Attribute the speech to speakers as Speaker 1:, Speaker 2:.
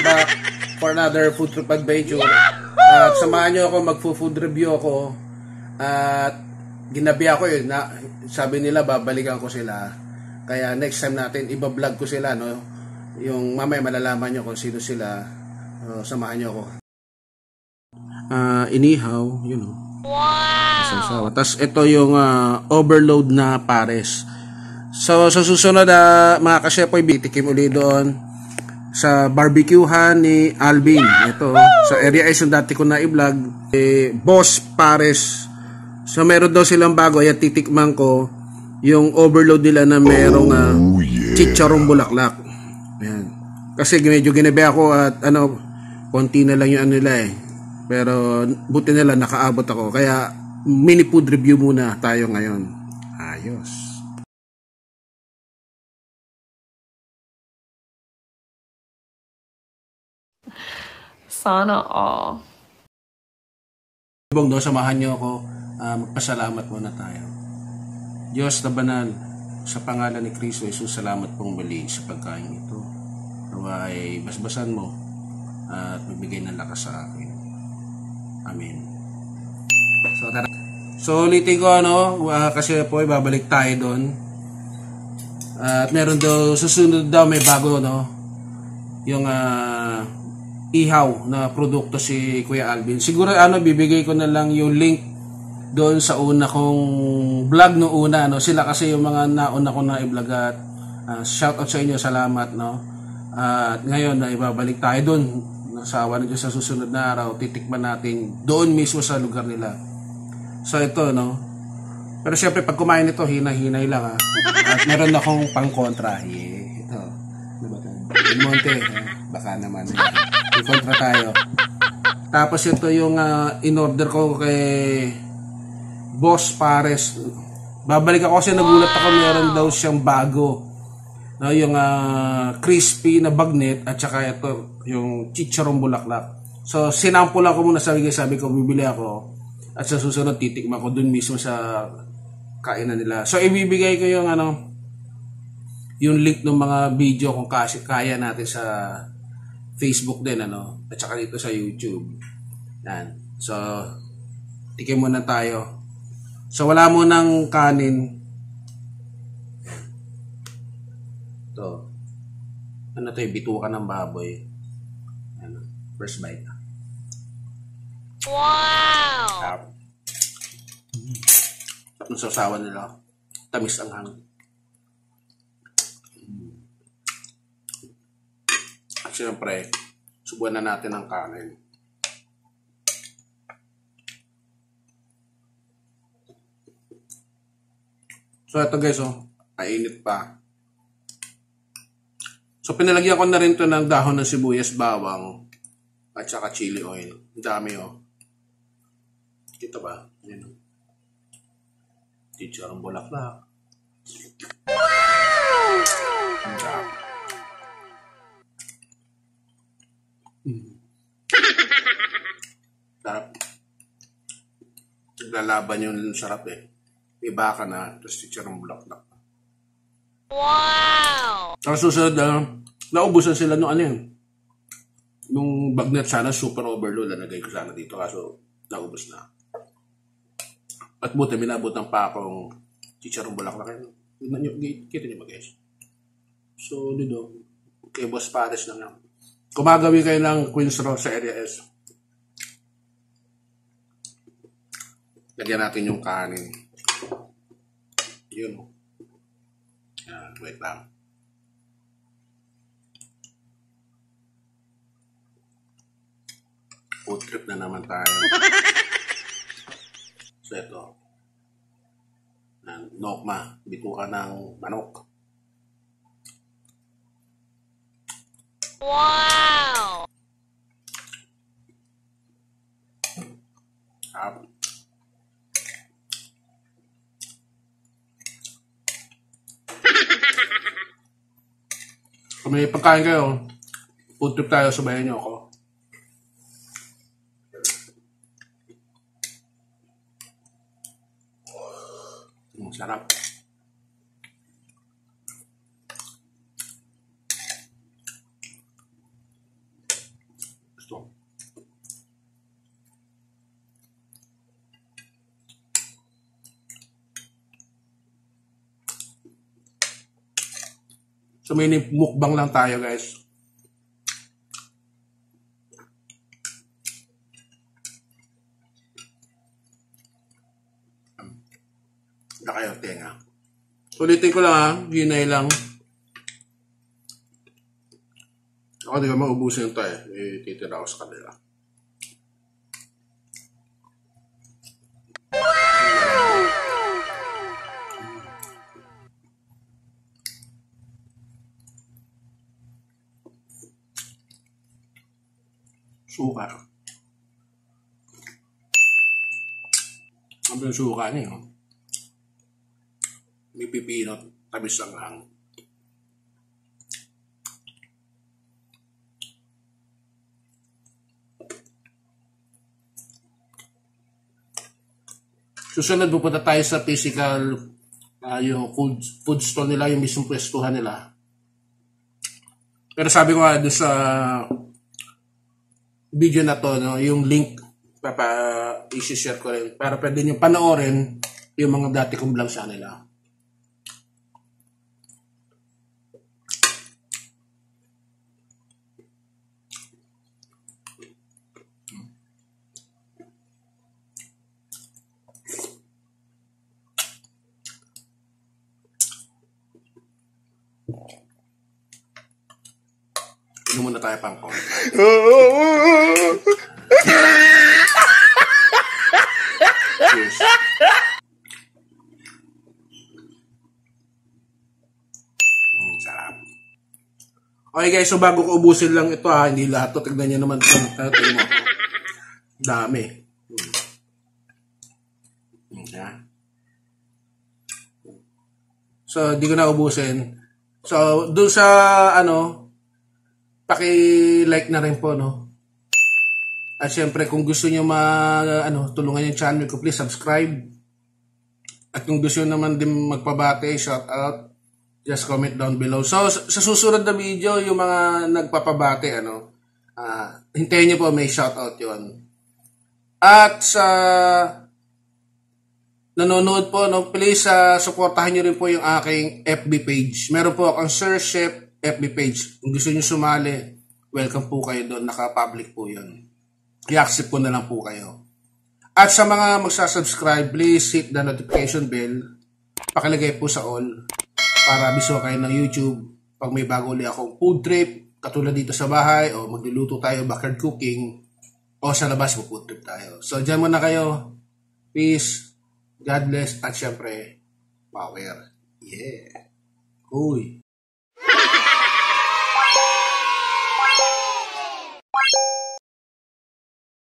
Speaker 1: back for another food trip adventure. At samahan nyo ako, magfo-food review ako. At ginabi ako sabi nila babalikan ko sila. Kaya next time natin, iba-vlog ko sila, no? Yung mamaya malalaman nyo kung sino sila. Samahan nyo ako. Inihaw, yun o. Wow! Tapos ito yung overload na pares. So sa susunod mga kasyepoy, bitikim uli doon sa barbecuehan ni Alvin. Ito sa area S yung dati ko na i-vlog, Boss Pares. So meron daw silang bago, ayan titikman ko yung overload nila na merong chicharong bulaklak. Ayan. Kasi medyo ginabi ako at konti na lang yung nila pero buti nila nakaabot ako. Kaya mini food review muna tayo ngayon. Ayos.
Speaker 2: Sana all.
Speaker 1: Ibang samahan niyo ako, magpasalamat muna tayo. Diyos na banal, sa pangalan ni Kristo Jesus, salamat pong muli sa pagkain ito. Naway basbasan mo at magbigay ng lakas sa akin. Amen. So ulitin ko kasi po babalik tayo doon. At meron daw susunod daw may bago yung ihaw na produkto si Kuya Alvin. Siguro bibigay ko na lang yung link doon sa una kong vlog no una sila kasi yung mga nauna ko na i-vlog at shout out sa inyo, salamat at ngayon na ibabalik tayo doon sa awa ng Diyos sa susunod na araw, titikman natin doon mismo sa lugar nila. So ito pero syempre pag kumain ito hina-hinay lang at meron akong pang-kontra ito Del Monte baka naman kontra tayo. Tapos ito yung in-order ko kay Boss Pares. Babalik ako kasi nagulat ako, meron daw siyang bago. Yung crispy na bagnet at saka ito yung chicharong bulaklak. So sinample ako muna, sabi ko bibili ako at sa susunod titikman ko dun mismo sa kainan nila. So ibibigay ko yung yung link ng mga video kung kaya natin sa Facebook din at saka dito sa YouTube. Yan. So tikim muna tayo. So wala mo ng kanin. To. To yung bituka ng baboy. First bite. Wow. Ang sasawan nila. Tamis ang hangin. Siyempre, subukan na natin ang kanin. So ito guys, kainit pa. So pinalagyan ko na rin to ng dahon ng sibuyas, bawang, at saka chili oil. Ang dami Kita ba? Yan chicharong bulaklak. Wow! Ang dami. Sarap. Naglalaban yung sarap May baka na, tapos chicharong bulaklak. Wow! Sa susunod naubusan sila nung bagnet sana super overload. Nagay ko sana dito kaso naubos na. At buti minabutan pa akong chicharong bulaklak. Kita nyo ba guys? So dito, kay Boss Pares lang yan. Kumagawi kayo ng Queens Row sa area S. Lagyan natin yung kanin. Yun. Yan, wait lang. Food trip na naman tayo. So ito. Nokma. Bituka ng manok. Wow! Kung may pagkain kayo, food trip tayo, sabayan nyo ako. Sarap. Ito. So may mukbang lang tayo guys. Na kayo tenga. Ulitin ko lang ha, ginay lang. Ako di ko maubusin ito eh. Titira ako sa kanila. Suka. Ano yung suka niya? May pipino, tamis lang lang. Susunod pupunta tayo sa physical, yung food store nila, yung mismong pwestuhan nila. Pero sabi ko nga doon sa video na to, no, yung link i-share ko rin para pwede nyo panoorin yung mga dati kong vlog sa nila. Inom muna tayo pang konti. Cheers. Sarap. Okay guys, so bago ko ubusin lang ito hindi lahat to. Tignan nyo naman ito. Tignan mo. Dami. So, di ko na ubusin. So, doon sa paki-like na rin po, no? At syempre, kung gusto nyo tulungan yung channel ko, please subscribe. At kung gusto nyo naman din magpabate, shout out, just comment down below. So, sa susunod na video, yung mga nagpapabate, hintayin nyo po, may shout out yun. At sa nanonood po, no, please supportahan nyo rin po yung aking FB page. Meron po akong Sir Chef FB page. Kung gusto nyo sumali, welcome po kayo doon. Naka-public po yun. I-accept ko na lang po kayo. At sa mga magsasubscribe, please hit the notification bell. Pakilagay po sa all para biso kayo ng YouTube pag may bago ulit akong food trip, katulad dito sa bahay, o magluluto tayo, backyard cooking, o sa labas mo food trip tayo. So, dyan muna kayo. Peace. God bless. At syempre, power. Yeah. Uy.